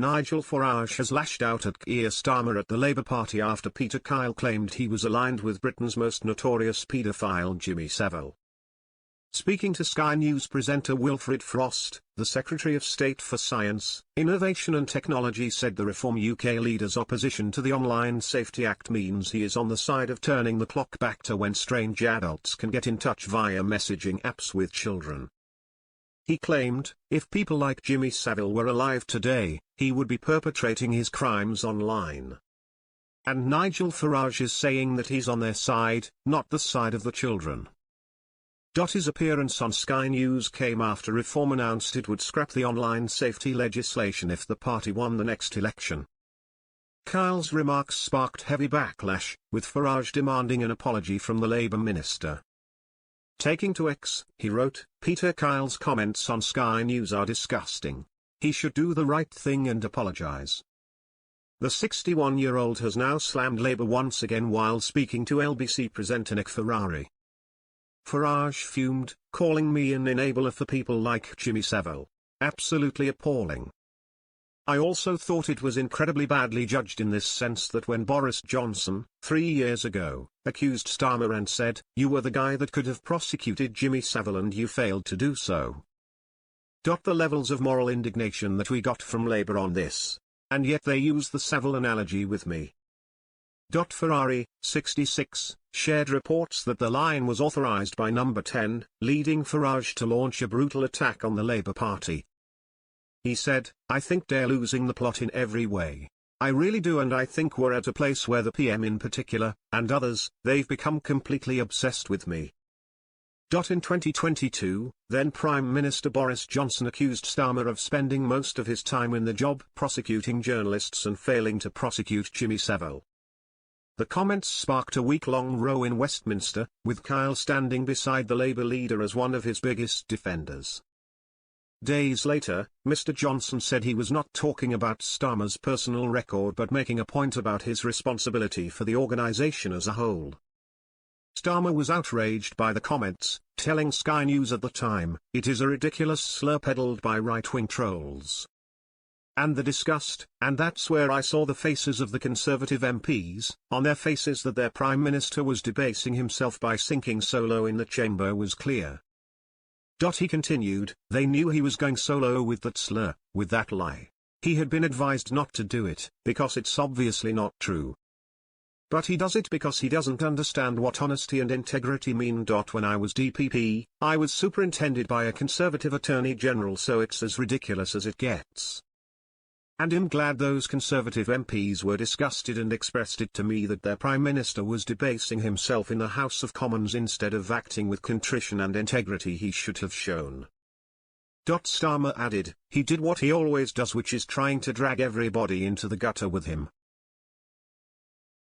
Nigel Farage has lashed out at Keir Starmer at the Labour Party after Peter Kyle claimed he was aligned with Britain's most notorious paedophile Jimmy Savile. Speaking to Sky News presenter Wilfred Frost, the Secretary of State for Science, Innovation and Technology said the Reform UK leader's opposition to the Online Safety Act means he is on the side of turning the clock back to when strange adults can get in touch via messaging apps with children. He claimed, if people like Jimmy Savile were alive today, he would be perpetrating his crimes online. And Nigel Farage is saying that he's on their side, not the side of the children. His appearance on Sky News came after Reform announced it would scrap the online safety legislation if the party won the next election. Kyle's remarks sparked heavy backlash, with Farage demanding an apology from the Labour minister. Taking to X, he wrote, "Peter Kyle's comments on Sky News are disgusting. He should do the right thing and apologise." The 61-year-old has now slammed Labour once again while speaking to LBC presenter Nick Ferrari. Farage fumed, calling me an enabler for people like Jimmy Savile. Absolutely appalling. I also thought it was incredibly badly judged in this sense that when Boris Johnson, 3 years ago, accused Starmer and said, "You were the guy that could have prosecuted Jimmy Savile and you failed to do so." The levels of moral indignation that we got from Labour on this. And yet they use the Savile analogy with me. Ferrari, 66, shared reports that the line was authorised by Number 10, leading Farage to launch a brutal attack on the Labour Party. He said, "I think they're losing the plot in every way. I really do, and I think we're at a place where the PM in particular, and others, they've become completely obsessed with me." In 2022, then Prime Minister Boris Johnson accused Starmer of spending most of his time in the job prosecuting journalists and failing to prosecute Jimmy Savile. The comments sparked a week-long row in Westminster, with Kyle standing beside the Labour leader as one of his biggest defenders. Days later, Mr. Johnson said he was not talking about Starmer's personal record but making a point about his responsibility for the organisation as a whole. Starmer was outraged by the comments, telling Sky News at the time, "It is a ridiculous slur peddled by right-wing trolls." And the disgust, and that's where I saw the faces of the Conservative MPs, on their faces that their Prime Minister was debasing himself by sinking solo in the chamber was clear. He continued, "They knew he was going solo with that slur, with that lie. He had been advised not to do it, because it's obviously not true. But he does it because he doesn't understand what honesty and integrity mean. When I was DPP, I was superintended by a Conservative Attorney General, so it's as ridiculous as it gets. And I'm glad those Conservative MPs were disgusted and expressed it to me that their Prime Minister was debasing himself in the House of Commons instead of acting with contrition and integrity he should have shown." Starmer added, "He did what he always does, which is trying to drag everybody into the gutter with him.